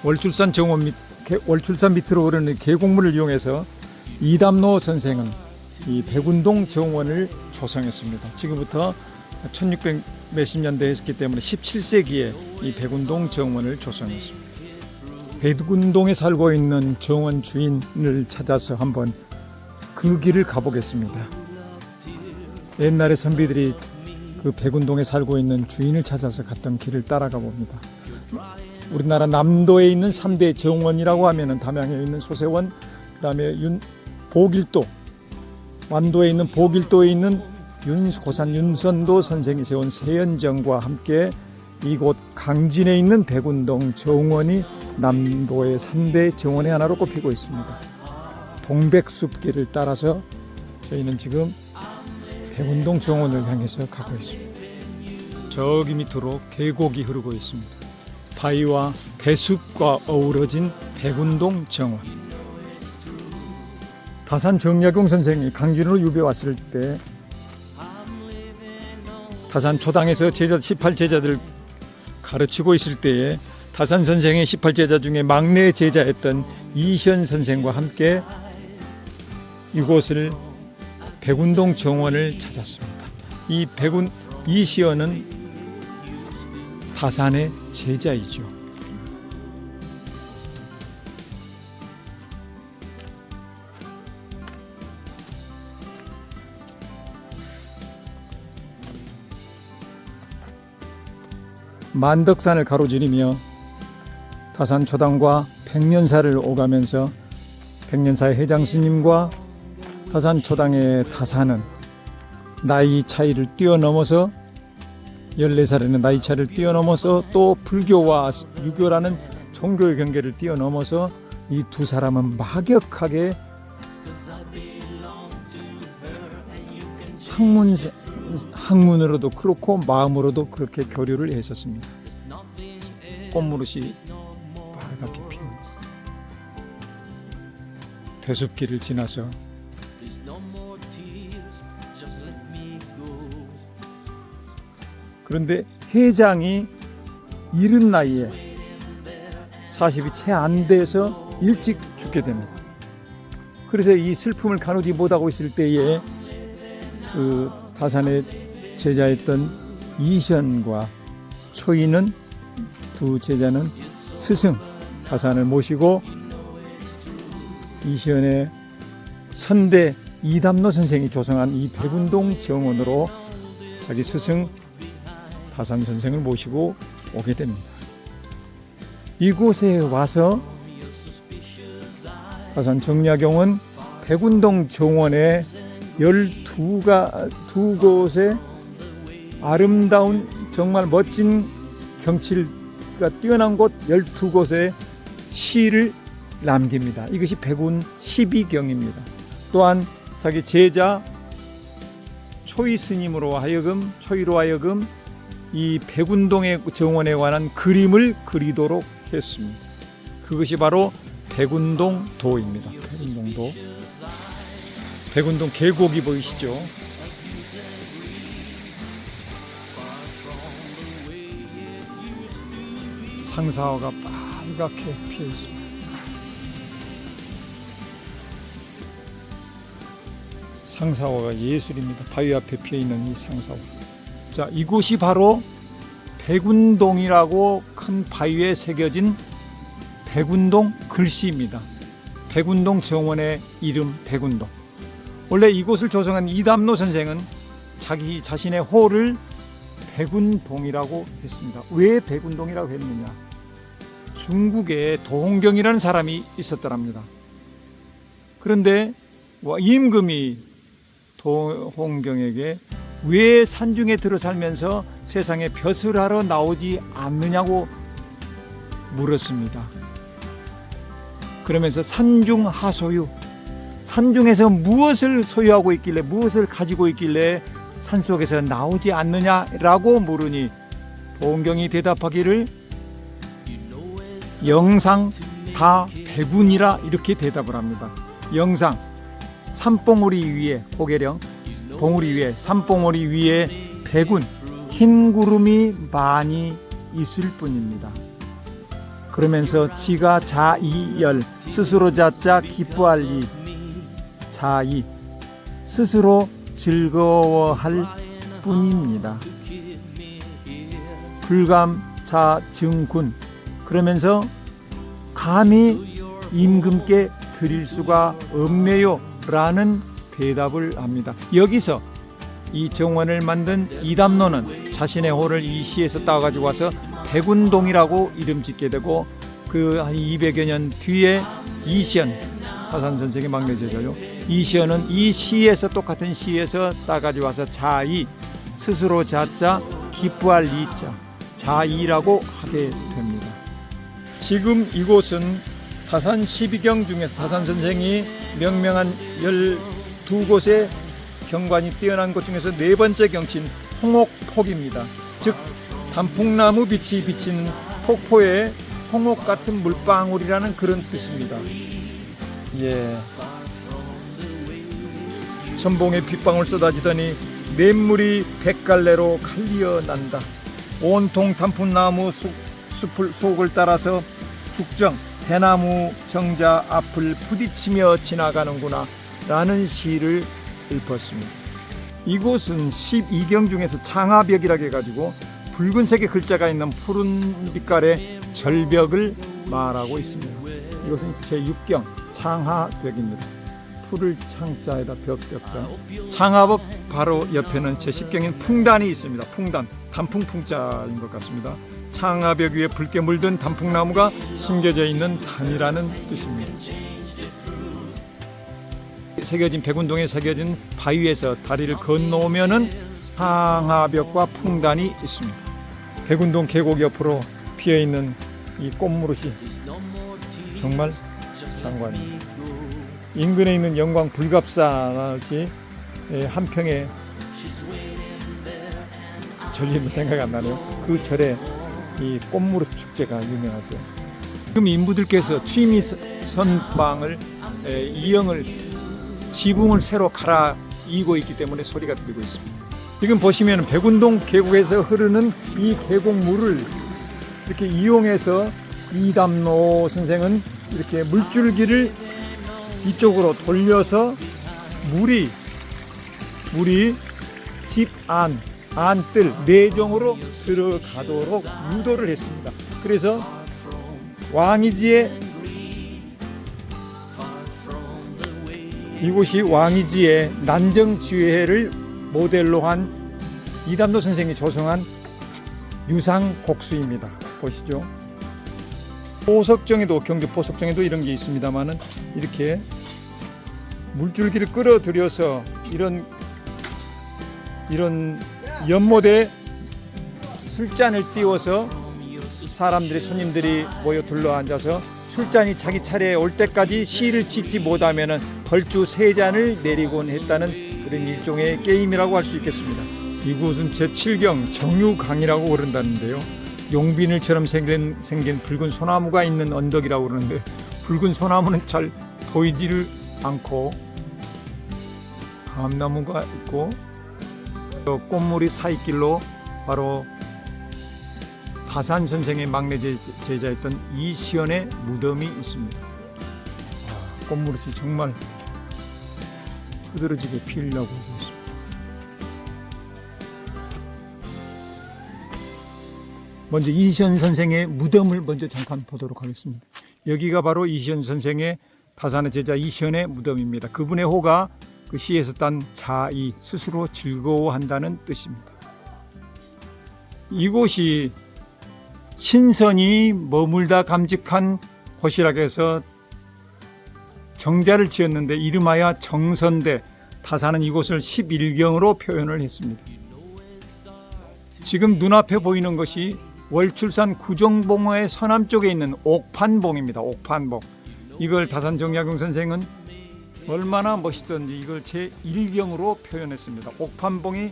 월출산 정원 월출산 밑으로 흐르는 계곡물을 이용해서 이담로 선생은 이 백운동 정원을 조성했습니다. 지금부터 1600 몇십 년대에 했기 때문에 17세기에 이 백운동 정원을 조성했습니다. 백운동에 살고 있는 정원 주인을 찾아서 한번 그 길을 가보겠습니다. 옛날에 선비들이 그 백운동에 살고 있는 주인을 찾아서 갔던 길을 따라가 봅니다. 우리나라 남도에 있는 3대 정원이라고 하면은 담양에 있는 소세원, 그다음에 보길도, 완도에 있는 보길도에 있는 고산 윤선도 선생이 세운 세연정과 함께 이곳 강진에 있는 백운동 정원이 남도의 3대 정원의 하나로 꼽히고 있습니다. 동백숲길을 따라서 저희는 지금 백운동 정원을 향해서 가고 있습니다. 저기 밑으로 계곡이 흐르고 있습니다. 바위와 배숲과 어우러진 백운동 정원. 다산 정약용 선생이 강진으로 유배 왔을 때 다산 초당에서 18제자들을 가르치고 있을 때에 다산 선생의 18제자 중에 막내 제자였던 이시연 선생과 함께 이곳을 백운동 정원을 찾았습니다. 이 이시연은 다산의 제자이죠. 만덕산을 가로지르며 다산 초당과 백년사를 오가면서 백년사의 회장 스님과 다산 초당의 다산은 나이 차이를 뛰어넘어서 14살에는 나이 차이를 뛰어넘어서 또 불교와 유교라는 종교의 경계를 뛰어넘어서 이 두 사람은 막역하게 학문으로도 그렇고 마음으로도 그렇게 교류를 했었습니다. 꽃무릇이 빨갛게 피운 대숲길을 지나서 그런데 회장이 이른 나이에 40이 채 안 돼서 일찍 죽게 됩니다. 그래서 이 슬픔을 가누지 못하고 있을 때에 그 다산의 제자였던 이시연과 초이는 두 제자는 스승 다산을 모시고 이시연의 선대 이담로 선생이 조성한 이 백운동 정원으로 자기 스승 다산 선생을 모시고 오게 됩니다. 이곳에 와서 다산 정약용은 백운동 정원에 12곳의 아름다운 정말 멋진 경치가 뛰어난 곳 12곳의 시를 남깁니다. 이것이 백운 12경입니다. 또한 자기 제자 초이 스님으로 하여금 이 백운동의 정원에 관한 그림을 그리도록 했습니다. 그것이 바로 백운동도입니다. 백운동도. 백운동 계곡이 보이시죠? 상사화가 빨갛게 피어 있습니다. 상사화가 예술입니다. 바위 앞에 피어 있는 이 상사화. 자, 이곳이 바로 백운동이라고 큰 바위에 새겨진 백운동 글씨입니다. 백운동 정원의 이름 백운동. 원래 이곳을 조성한 이담로 선생은 자기 자신의 호를 백운동이라고 했습니다. 왜 백운동이라고 했느냐? 중국에 도홍경이라는 사람이 있었더랍니다. 그런데 임금이 도홍경에게 왜 산중에 들어 살면서 세상에 벼슬 하러 나오지 않느냐고 물었습니다. 그러면서 산중하소유, 산중에서 무엇을 소유하고 있길래, 무엇을 가지고 있길래 산속에서 나오지 않느냐라고 물으니 도홍경이 대답하기를 영상 다 백운이라 이렇게 대답을 합니다. 영상, 산봉우리 위에, 고개령 봉우리 위에, 산봉우리 위에 백운, 흰 구름이 많이 있을 뿐입니다. 그러면서 지가 자이열, 스스로 자자 기뻐할 이, 자이, 스스로 즐거워할 뿐입니다. 불감자증군, 그러면서 감히 임금께 드릴 수가 없네요 라는 대답을 합니다. 여기서 이 정원을 만든 이담노는 자신의 호를 이 시에서 따가지고 와서 백운동이라고 이름 짓게 되고, 그 한 200여 년 뒤에 이시연, 화산 선생의 막내 제자요, 이시연은 이 시에서, 똑같은 시에서 따가지고 와서 자이, 스스로 자자 기뻐할 이자, 자이라고 하게 됩니다. 지금 이곳은 다산 12경 중에서 다산 선생이 명명한 12곳의 경관이 뛰어난 곳 중에서 네 번째 경치인 홍옥폭입니다. 즉 단풍나무 빛이 비친 폭포에 홍옥 같은 물방울이라는 그런 뜻입니다. 예. 천봉에 빗방울 쏟아지더니 냇물이 백갈래로 갈리어 난다. 온통 단풍나무 숲을 속을 따라서 죽정 대나무 정자 앞을 부딪히며 지나가는구나 라는 시를 읊었습니다. 이곳은 12경 중에서 창하벽이라고 해가지고 붉은색의 글자가 있는 푸른 빛깔의 절벽을 말하고 있습니다. 이것은 제6경 창하벽입니다. 풀을 창자에다 벽자. 창하벽 바로 옆에는 제10경인 풍단이 있습니다. 풍단, 단풍풍자인 것 같습니다. 창하벽 위에 붉게 물든 단풍나무가 심겨져 있는 단이라는 뜻입니다. 새겨진 백운동에 새겨진 바위에서 다리를 건너오면은 창하벽과 풍단이 있습니다. 백운동 계곡 옆으로 피어있는 이 꽃무릇이 정말 장관입니다. 인근에 있는 영광 불갑산할지 한 평의 절이 생각 안 나네요. 그 절에 이 꽃무릇 축제가 유명하죠. 지금 인부들께서 취미 선방을 이영을 지붕을 새로 갈아 이고 있기 때문에 소리가 들리고 있습니다. 지금 보시면 백운동 계곡에서 흐르는 이 계곡물을 이렇게 이용해서 이담노 선생은 이렇게 물줄기를 이쪽으로 돌려서 물이 집 안뜰 내정으로 들어가도록 유도를 했습니다. 그래서 이곳이 왕이지의 난정지회를 모델로 한 이담노 선생이 조성한 유상곡수입니다. 보시죠. 보석정에도, 경주 보석정에도 이런 게 있습니다만은 이렇게 물줄기를 끌어들여서 이런 연못에 술잔을 띄워서 사람들이, 손님들이 모여 둘러앉아서 술잔이 자기 차례에 올 때까지 시를 짓지 못하면 벌주 3잔을 내리곤 했다는 그런 일종의 게임이라고 할 수 있겠습니다. 이곳은 제7경 정유강이라고 그런다는데요. 용비늘처럼 생긴 붉은 소나무가 있는 언덕이라고 그러는데, 붉은 소나무는 잘 보이지를 않고 감나무가 있고 꽃무리 사이길로 바로 다산 선생의 막내 제자였던 이시연의 무덤이 있습니다. 꽃무릇이 정말 흐드러지게 피려고 하고 있습니다. 먼저 이시연 선생의 무덤을 먼저 잠깐 보도록 하겠습니다. 여기가 바로 이시연 선생의, 다산의 제자 이시연의 무덤입니다. 그분의 호가 그 시에서 딴 자이, 스스로 즐거워한다는 뜻입니다. 이곳이 신선이 머물다 감직한 곳이라고 해서 정자를 지었는데 이름하여 정선대, 다산은 이곳을 11경으로 표현을 했습니다. 지금 눈앞에 보이는 것이 월출산 구정봉어의 서남쪽에 있는 옥판봉입니다. 옥판봉. 이걸 다산 정약용 선생은 얼마나 멋있던지 이걸 제1경으로 표현했습니다. 옥판봉이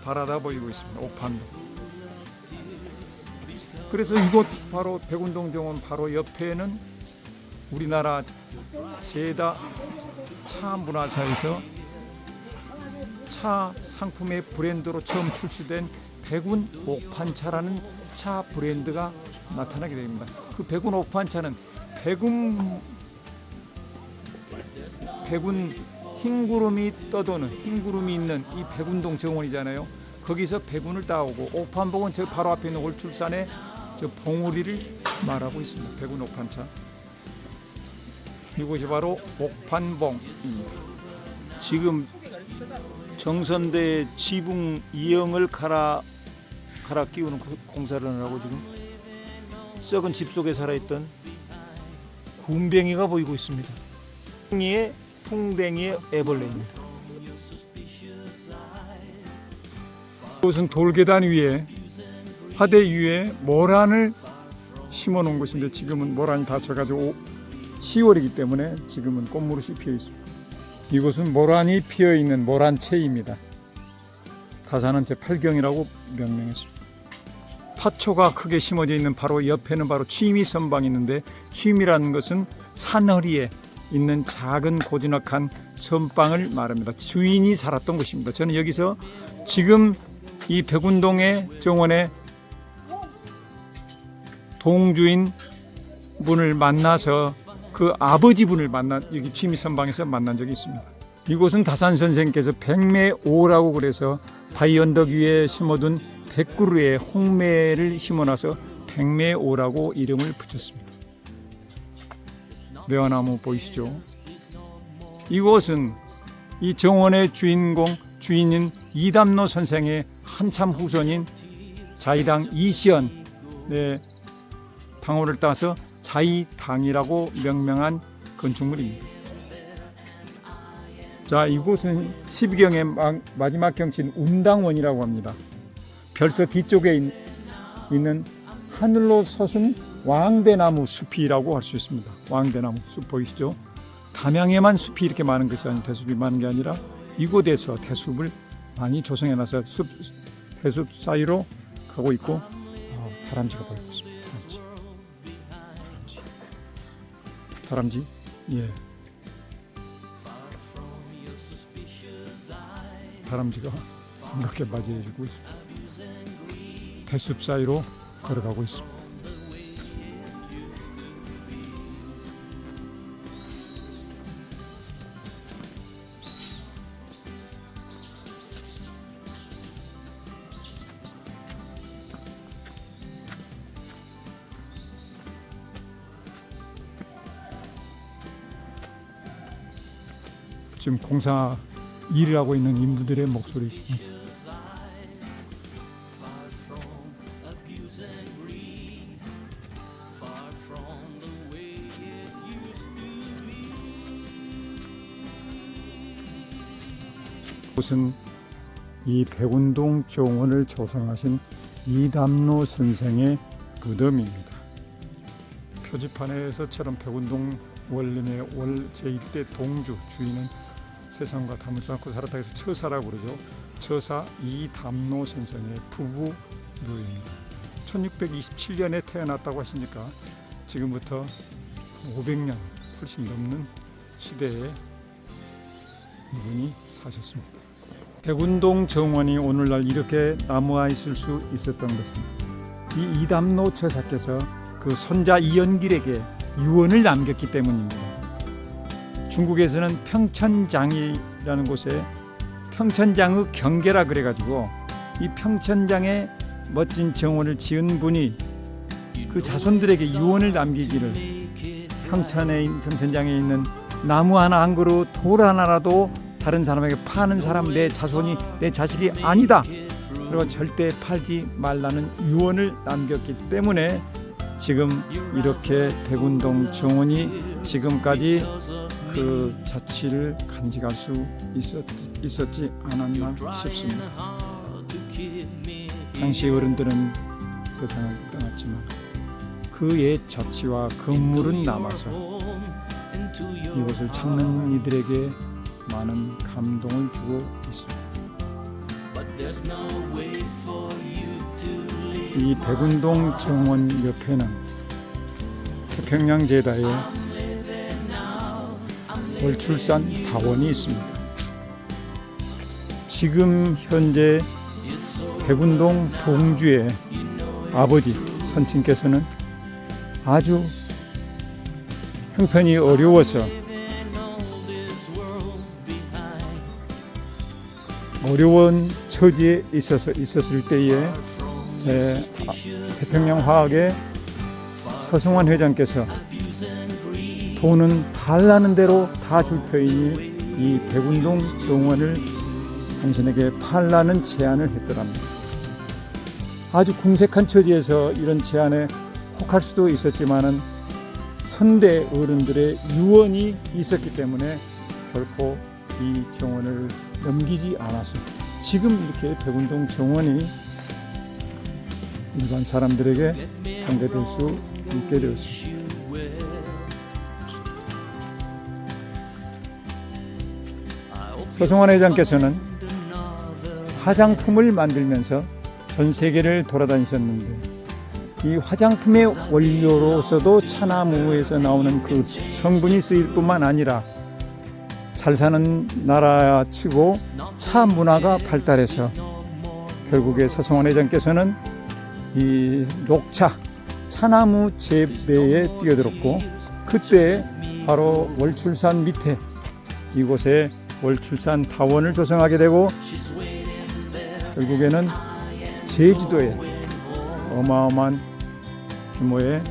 바라다 보이고 있습니다. 옥판봉. 그래서 이곳 바로 백운동 정원 바로 옆에는 우리나라 제다 차 문화사에서 차 상품의 브랜드로 처음 출시된 백운 옥판차라는 차 브랜드가 나타나게 됩니다. 그 백운 옥판차는 백운 흰 구름이 떠도는 흰 구름이 있는 이 백운동 정원이잖아요. 거기서 백운을 따오고 옥판봉은 저 바로 앞에 있는 월출산의 저 봉우리를 말하고 있습니다. 백운 옥판차. 이곳이 바로 옥판봉입니다. 지금 정선대 지붕 이형을 갈아 끼우는 공사를 하고 지금 썩은 집 속에 살아있던 군뱅이가 보이고 있습니다. 풍뎅이의 애벌레입니다. 이곳은 돌계단 위에 화대 위에 모란을 심어 놓은 곳인데 지금은 모란이 다 져가지고 10월이기 때문에 지금은 꽃무릇이 피어 있습니다. 이곳은 모란이 피어 있는 모란채입니다. 다산은 제8경이라고 명명했습니다. 파초가 크게 심어져 있는 바로 옆에는 바로 취미 선방이 있는데, 취미라는 것은 산허리에 있는 작은 고즈넉한 선방을 말합니다. 주인이 살았던 곳입니다. 저는 여기서 지금 이 백운동의 정원의 동주인 분을 만나서 그 아버지 분을 여기 취미 선방에서 만난 적이 있습니다. 이곳은 다산 선생께서 백매오라고 그래서 바위 언덕 위에 심어둔 100그루의 홍매를 심어놔서 백매오라고 이름을 붙였습니다. 매화나무 보이시죠? 이곳은 이 정원의 주인인 이담노 선생의 한참 후손인 자이당 이시연의 당호를 따서 자이당이라고 명명한 건축물입니다. 자, 이곳은 12경의 마지막 경치인 운당원이라고 합니다. 별서 뒤쪽에 있는 하늘로 솟은 왕대나무 숲이라고 할 수 있습니다. 왕대나무 숲 보이시죠? 담양에만 숲이 이렇게 많은 것이 아닌, 대숲이 많은 게 아니라 이곳에서 대숲을 많이 조성해놔서 대숲 사이로 가고 있고, 다람쥐가 보이고 있습니다. 다람쥐, 예, 다람쥐가 반갑게 맞이해주고 있습니다. 대숲 사이로 걸어가고 있습니다. 지금 공사 일을 하고 있는 인부들의 목소리입니다. 이곳은 이 백운동 정원을 조성하신 이담노 선생의 무덤입니다. 표지판에서처럼 백운동 원림의 제1대 동주 주인은 세상과 담을 않고 살았다 해서 처사라고 그러죠. 처사 이담노 선생의 부부 묘입니다. 1627년에 태어났다고 하시니까 지금부터 500년 훨씬 넘는 시대에 이분이 사셨습니다. 백운동 정원이 오늘날 이렇게 남아 있을 수 있었던 것은 이 이담노 처사께서 그 손자 이연길에게 유언을 남겼기 때문입니다. 중국에서는 평천장이라는 곳에 평천장의 경계라 그래가지고 이 평천장에 멋진 정원을 지은 분이 그 자손들에게 유언을 남기기를, 평천장에 있는 나무 하나 한 그루, 돌 하나라도 다른 사람에게 파는 사람 내 자손이 내 자식이 아니다. 그리고 절대 팔지 말라는 유언을 남겼기 때문에 지금 이렇게 백운동 정원이 지금까지 그 자취를 간직할 수 있었지 않았나 싶습니다. 당시 어른들은 세상을 떠났지만 그 옛 자취와 건물은 남아서 이곳을 찾는 이들에게 많은 감동을 주고 있습니다. 이 백운동 정원 옆에는 태평양제다의 월출산 다원이 있습니다. 지금 현재 백운동 동주의 아버지 선친께서는 아주 형편이 어려워서 어려운 처지에 있었을 때에 태평양 화학의 서성환 회장께서 돈은 달라는 대로 다 줄 터이니 이 백운동 정원을 당신에게 팔라는 제안을 했더랍니다. 아주 궁색한 처지에서 이런 제안에 혹할 수도 있었지만은 선대 어른들의 유언이 있었기 때문에 결코 이 정원을 넘기지 않아서 지금 이렇게 백운동 정원이 일반 사람들에게 전개될 수 있게 되었습니다. 서성환 회장께서는 화장품을 만들면서 전 세계를 돌아다니셨는데 이 화장품의 원료로서도 차나무에서 나오는 그 성분이 쓰일 뿐만 아니라 잘 사는 나라치고 차 문화가 발달해서 결국에 서성환 회장께서는 이 녹차, 차나무 재배에 뛰어들었고 그때 바로 월출산 밑에 이곳에 월출산 타원을 조성하게 되고 결국에는 제주도에 어마어마한 규모의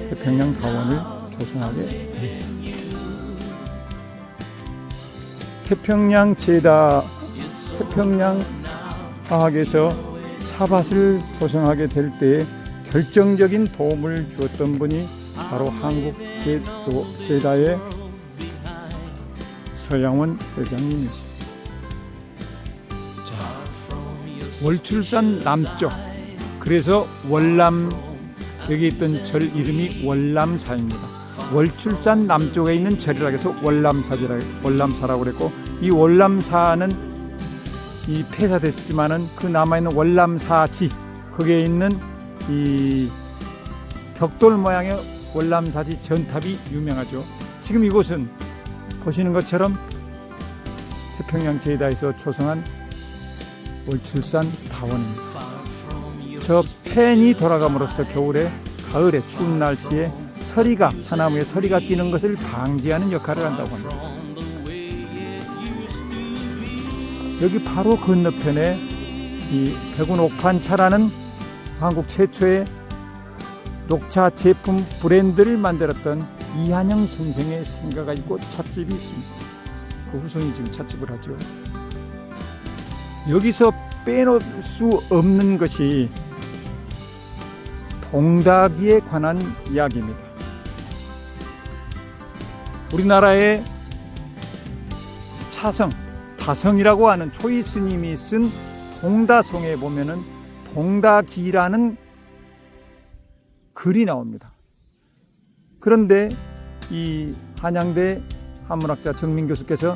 태평양 타원을 조성하게 됩니다. 태평양 제다 태평양 화학에서 차밭을 조성하게 될 때에 결정적인 도움을 주었던 분이 바로 한국 제다의 서양원 회장님이십니다. 월출산 남쪽, 그래서 월남, 여기 있던 절 이름이 월남사입니다. 월출산 남쪽에 있는 절이라고 해서 월남사라고 그랬고, 이 월남사는 이 폐사됐지만은 그 남아있는 월남사지, 거기에 있는 이 벽돌 모양의 월남사지 전탑이 유명하죠. 지금 이곳은 보시는 것처럼 태평양 제다에서 조성한 월출산 타원입니다. 저 팬이 돌아감으로써 겨울에, 가을에 추운 날씨에 서리가, 차나무에 서리가 끼는 것을 방지하는 역할을 한다고 합니다. 여기 바로 건너편에 이 백운옥판차라는 한국 최초의 녹차 제품 브랜드를 만들었던 이한영 선생의 생가가 있고 찻집이 있습니다. 그 후손이 지금 찻집을 하죠. 여기서 빼놓을 수 없는 것이 동닭이에 관한 이야기입니다. 우리나라의 차성, 다성이라고 하는 초이 스님이 쓴 동다송에 보면은 동닭이라는 글이 나옵니다. 그런데 이 한양대 한문학자 정민 교수께서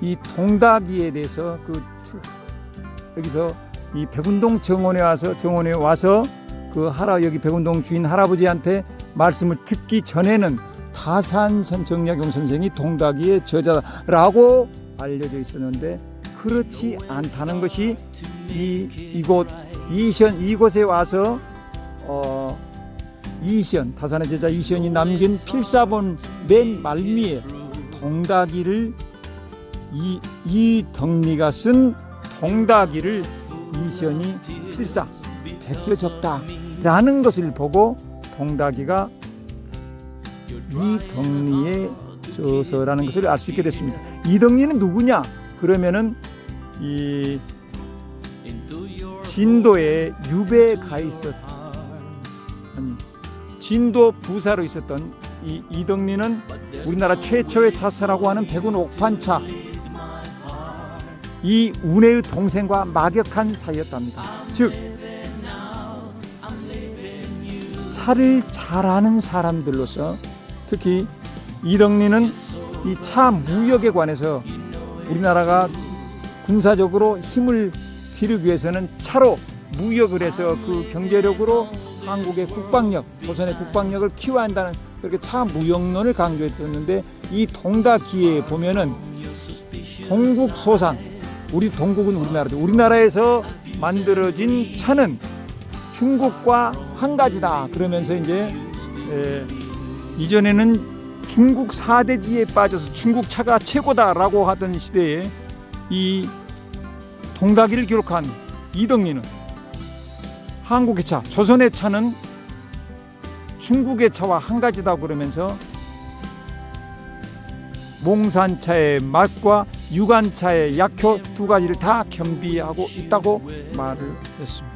이 동닭이에 대해서 여기서 이 백운동 정원에 와서 그 여기 백운동 주인 할아버지한테 말씀을 듣기 전에는 타산선 정약용 선생이 동닭이의 저자라고 알려져 있었는데 그렇지 않다는 것이 이곳에 와서 타산의 제자 이시연이 남긴 필사본 맨 말미에 동닭이를 이덕리가 쓴 동닭이를 이시연이 필사 베껴줬다라는 것을 보고 동닭이가 이덕리의 저서라는 것을 알 수 있게 됐습니다. 이덕리는 누구냐? 그러면은 이 진도에 유배에 가 진도 부사로 있었던 이 이덕리는 우리나라 최초의 차사라고 하는 백운옥판차, 이 운해의 동생과 막역한 사이였답니다. 즉 차를 잘하는 사람들로서 특히 이덕리는 이 차 무역에 관해서 우리나라가 군사적으로 힘을 기르기 위해서는 차로 무역을 해서 그 경제력으로 한국의 국방력, 조선의 국방력을 키워야 한다는 그렇게 차 무역론을 강조했었는데 이 동닭기에 보면은 동국소산, 우리 동국은 우리나라죠. 우리나라에서 만들어진 차는 중국과 한 가지다. 그러면서 이제 이전에는 중국 4대지에 빠져서 중국차가 최고다라고 하던 시대에 이 동다기를 기록한 이덕리는 한국의 차, 조선의 차는 중국의 차와 한 가지다 그러면서 몽산차의 맛과 유관차의 약효 두 가지를 다 겸비하고 있다고 말을 했습니다.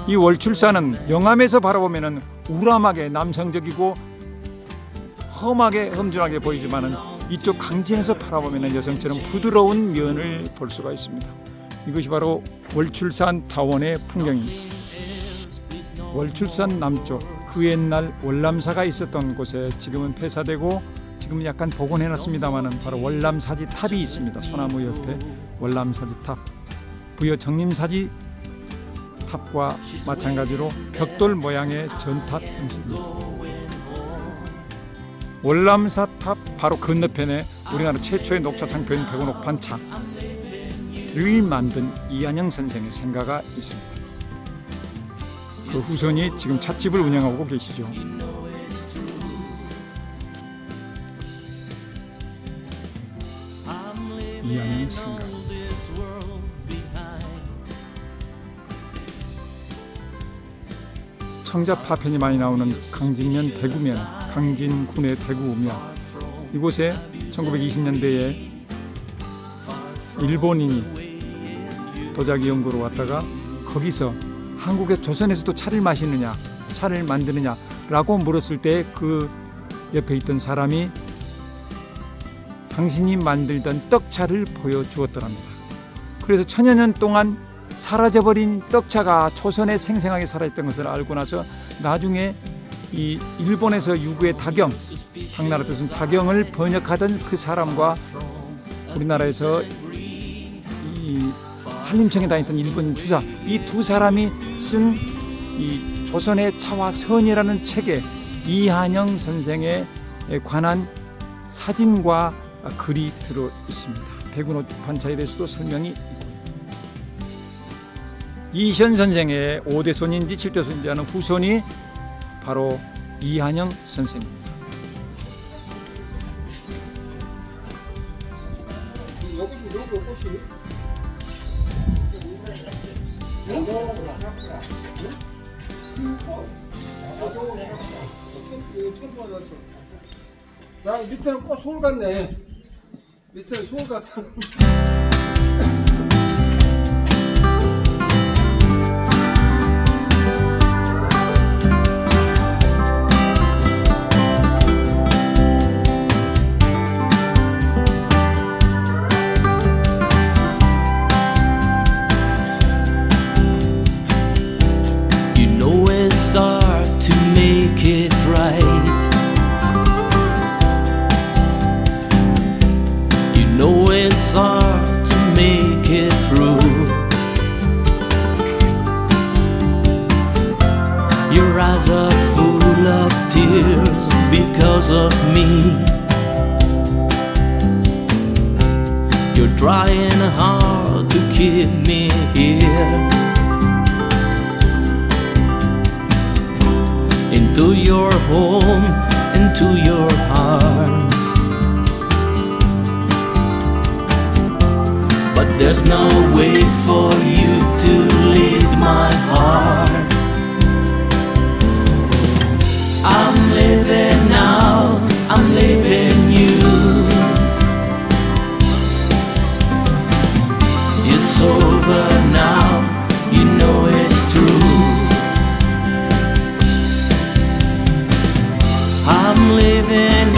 이 월출산은 영암에서 바라보면 우람하게 남성적이고 험하게 험준하게 보이지만은 이쪽 강진에서 바라보면 여성처럼 부드러운 면을 볼 수가 있습니다. 이것이 바로 월출산 타원의 풍경입니다. 월출산 남쪽 그 옛날 월남사가 있었던 곳에 지금은 폐사되고 지금은 약간 복원해놨습니다만은 바로 월남사지 탑이 있습니다. 소나무 옆에 월남사지 탑, 부여 정림사지 탑과 마찬가지로 벽돌 모양의 전탑 형식입니다. 월남사 탑 바로 건너편에 우리나라 최초의 녹차 상표인 백운옥 반차를 만든 이한영 선생의 생가가 있습니다. 그 후손이 지금 찻집을 운영하고 계시죠. 이한영 생가. 청자 파편이 많이 나오는 강진면 대구면, 강진군의 대구면, 이곳에 1920년대에 일본인이 도자기 연구로 왔다가 거기서 한국의 조선에서도 차를 마시느냐, 차를 만드느냐 라고 물었을 때 그 옆에 있던 사람이 당신이 만들던 떡차를 보여주었더랍니다. 그래서 천여 년 동안 사라져버린 떡차가 조선에 생생하게 살아있던 것을 알고 나서 나중에 이 일본에서 유구의 다경, 당나라 뜻은 다경을 번역하던 그 사람과 우리나라에서 이 산림청에 다녔던 일본인 주사, 이 두 사람이 쓴 이 조선의 차와 선이라는 책에 이한영 선생에 관한 사진과 글이 들어 있습니다. 백운옥 반차에 대해서도 설명이 있고, 이현 선생의 5대 손인지 7대 손인지 하는 후손이 바로 이한영 선생입니다. 야, 밑에는 꼭 서울 같네. 밑에는 서울 같아. It's hard to make it through. Your eyes are full of tears because of me. You're trying hard to keep me here. Into your home, into your arms. But there's no way for you to lead my heart. I'm leaving now, I'm leaving you. It's over now, you know it's true. I'm leaving